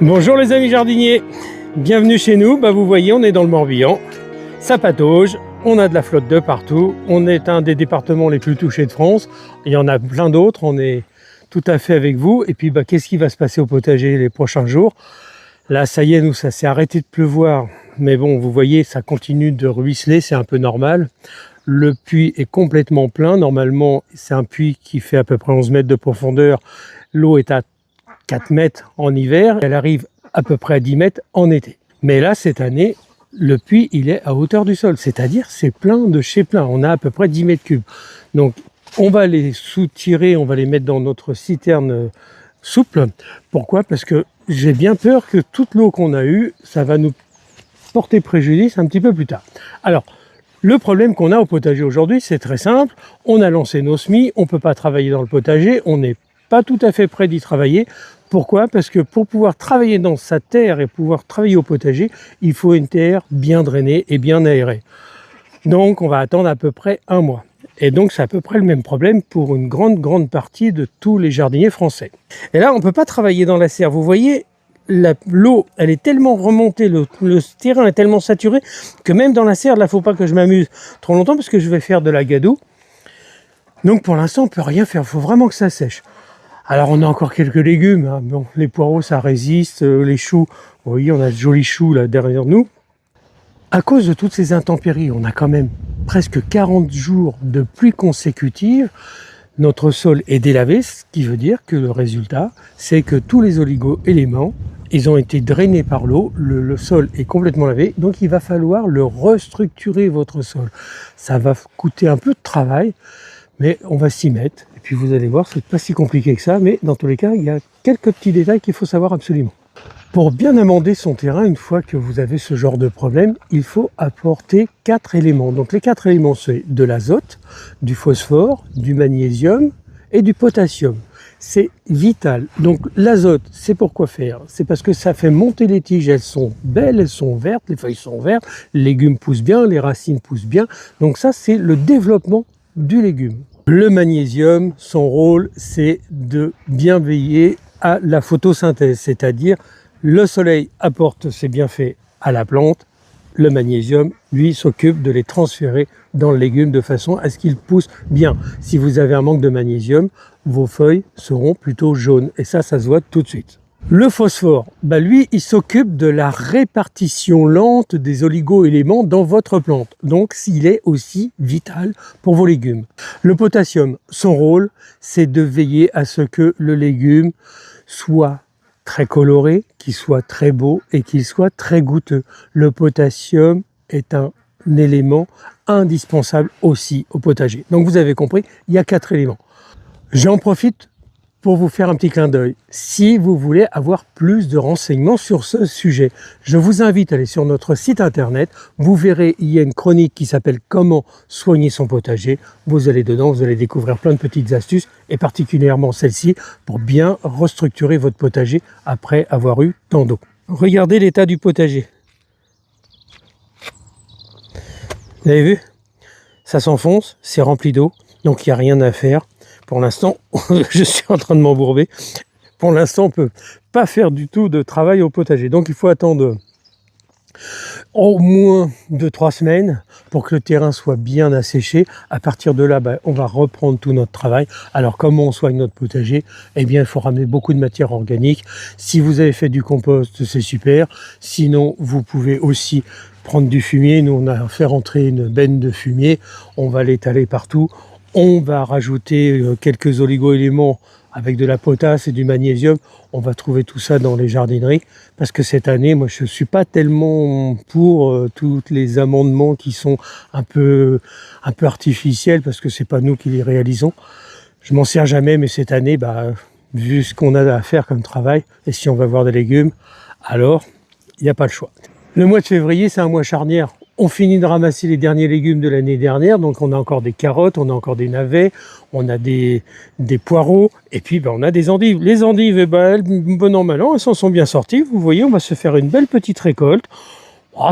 Bonjour les amis jardiniers, bienvenue chez nous. Vous voyez, on est dans le Morbihan, ça patauge, on a de la flotte de partout, on est un des départements les plus touchés de France, il y en a plein d'autres, on est tout à fait avec vous. Et puis qu'est-ce qui va se passer au potager les prochains jours? Là ça y est, nous ça s'est arrêté de pleuvoir, mais bon, vous voyez, ça continue de ruisseler, c'est un peu normal. Le puits est complètement plein, normalement c'est un puits qui fait à peu près 11 mètres de profondeur, l'eau est à 4 mètres en hiver, elle arrive à peu près à 10 mètres en été. Mais là, cette année, le puits, il est à hauteur du sol, c'est-à-dire c'est plein de chez plein, on a à peu près 10 mètres cubes. Donc, on va les soutirer, on va les mettre dans notre citerne souple. Pourquoi? Parce que j'ai bien peur que toute l'eau qu'on a eue, ça va nous porter préjudice un petit peu plus tard. Alors, le problème qu'on a au potager aujourd'hui, c'est très simple. On a lancé nos semis, on ne peut pas travailler dans le potager, on n'est pas tout à fait prêt d'y travailler. Pourquoi? Parce que pour pouvoir travailler dans sa terre et pouvoir travailler au potager, il faut une terre bien drainée et bien aérée. Donc on va attendre à peu près un mois. Et donc c'est à peu près le même problème pour une grande partie de tous les jardiniers français. Et là on ne peut pas travailler dans la serre. Vous voyez, l'eau elle est tellement remontée, le terrain est tellement saturé que même dans la serre, là il ne faut pas que je m'amuse trop longtemps parce que je vais faire de la gadoue. Donc pour l'instant on ne peut rien faire, il faut vraiment que ça sèche. Alors on a encore quelques légumes, hein. Bon, les poireaux ça résiste, les choux, vous voyez on a de jolis choux là derrière nous. À cause de toutes ces intempéries, on a quand même presque 40 jours de pluie consécutive, notre sol est délavé, ce qui veut dire que le résultat c'est que tous les oligo-éléments, ils ont été drainés par l'eau, le sol est complètement lavé, donc il va falloir le restructurer votre sol. Ça va coûter un peu de travail, mais on va s'y mettre. Et puis vous allez voir, c'est pas si compliqué que ça, mais dans tous les cas, il y a quelques petits détails qu'il faut savoir absolument. Pour bien amender son terrain, une fois que vous avez ce genre de problème, il faut apporter 4 éléments. Donc les 4 éléments, c'est de l'azote, du phosphore, du magnésium et du potassium. C'est vital. Donc l'azote, c'est pour quoi faire? C'est parce que ça fait monter les tiges, elles sont belles, elles sont vertes, les feuilles sont vertes, les légumes poussent bien, les racines poussent bien. Donc ça, c'est le développement du légume. Le magnésium, son rôle, c'est de bien veiller à la photosynthèse, c'est-à-dire le soleil apporte ses bienfaits à la plante, le magnésium, lui, s'occupe de les transférer dans le légume de façon à ce qu'il pousse bien. Si vous avez un manque de magnésium, vos feuilles seront plutôt jaunes et ça se voit tout de suite. Le phosphore, lui, il s'occupe de la répartition lente des oligo-éléments dans votre plante. Donc, il est aussi vital pour vos légumes. Le potassium, son rôle, c'est de veiller à ce que le légume soit très coloré, qu'il soit très beau et qu'il soit très goûteux. Le potassium est un élément indispensable aussi au potager. Donc, vous avez compris, il y a 4 éléments. J'en profite pour vous faire un petit clin d'œil. Si vous voulez avoir plus de renseignements sur ce sujet, je vous invite à aller sur notre site internet. Vous verrez, il y a une chronique qui s'appelle « Comment soigner son potager ». Vous allez dedans, vous allez découvrir plein de petites astuces, et particulièrement celle-ci, pour bien restructurer votre potager après avoir eu tant d'eau. Regardez l'état du potager. Vous avez vu? Ça s'enfonce, c'est rempli d'eau, donc il n'y a rien à faire. Pour l'instant, je suis en train de m'embourber. Pour l'instant, on ne peut pas faire du tout de travail au potager. Donc, il faut attendre au moins 2-3 semaines pour que le terrain soit bien asséché. À partir de là, on va reprendre tout notre travail. Alors, comment on soigne notre potager? Eh bien, il faut ramener beaucoup de matière organique. Si vous avez fait du compost, c'est super. Sinon, vous pouvez aussi prendre du fumier. Nous, on a fait rentrer une benne de fumier. On va l'étaler partout. On va rajouter quelques oligo-éléments avec de la potasse et du magnésium. On va trouver tout ça dans les jardineries. Parce que cette année, moi, je ne suis pas tellement pour tous les amendements qui sont un peu artificiels, parce que ce n'est pas nous qui les réalisons. Je m'en sers jamais, mais cette année, vu ce qu'on a à faire comme travail, et si on va avoir des légumes, alors il n'y a pas le choix. Le mois de février, c'est un mois charnière. On finit de ramasser les derniers légumes de l'année dernière, donc on a encore des carottes, on a encore des navets, on a des poireaux, et puis on a des endives. Les endives, elles, bon an, mal an, elles s'en sont bien sorties. Vous voyez, on va se faire une belle petite récolte.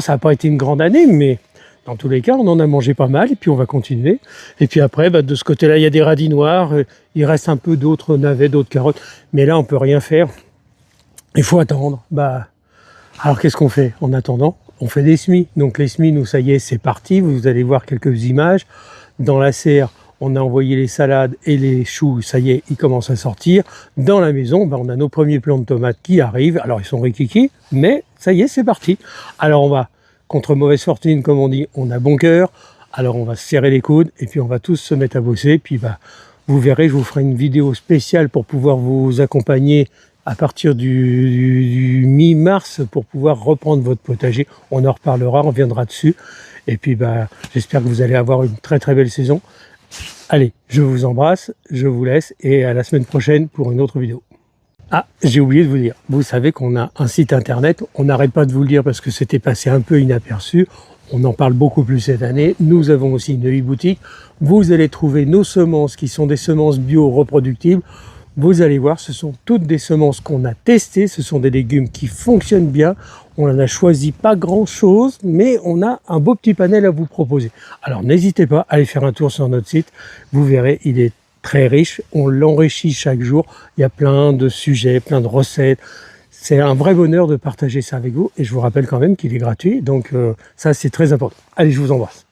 Ça n'a pas été une grande année, mais dans tous les cas, on en a mangé pas mal, et puis on va continuer. Et puis après, de ce côté-là, il y a des radis noirs, il reste un peu d'autres navets, d'autres carottes, mais là, on ne peut rien faire. Il faut attendre. Alors qu'est-ce qu'on fait en attendant? On fait des semis. Donc les semis, nous, ça y est, c'est parti. Vous allez voir quelques images. Dans la serre, on a envoyé les salades et les choux, ça y est, ils commencent à sortir. Dans la maison, on a nos premiers plants de tomates qui arrivent. Alors ils sont rikiki, mais ça y est, c'est parti. Alors on va, contre mauvaise fortune, comme on dit, on a bon cœur. Alors on va se serrer les coudes et puis on va tous se mettre à bosser. Puis vous verrez, je vous ferai une vidéo spéciale pour pouvoir vous accompagner à partir du mi-mars pour pouvoir reprendre votre potager. On en reparlera, on viendra dessus. Et puis j'espère que vous allez avoir une très très belle saison. Allez, je vous embrasse, je vous laisse et à la semaine prochaine pour une autre vidéo. Ah, j'ai oublié de vous dire, vous savez qu'on a un site internet, on n'arrête pas de vous le dire parce que c'était passé un peu inaperçu. On en parle beaucoup plus cette année. Nous avons aussi une e-boutique. Vous allez trouver nos semences qui sont des semences bio reproductibles. Vous allez voir, ce sont toutes des semences qu'on a testées. Ce sont des légumes qui fonctionnent bien. On en a choisi pas grand-chose, mais on a un beau petit panel à vous proposer. Alors n'hésitez pas à aller faire un tour sur notre site. Vous verrez, il est très riche. On l'enrichit chaque jour. Il y a plein de sujets, plein de recettes. C'est un vrai bonheur de partager ça avec vous. Et je vous rappelle quand même qu'il est gratuit. Donc ça, c'est très important. Allez, je vous embrasse.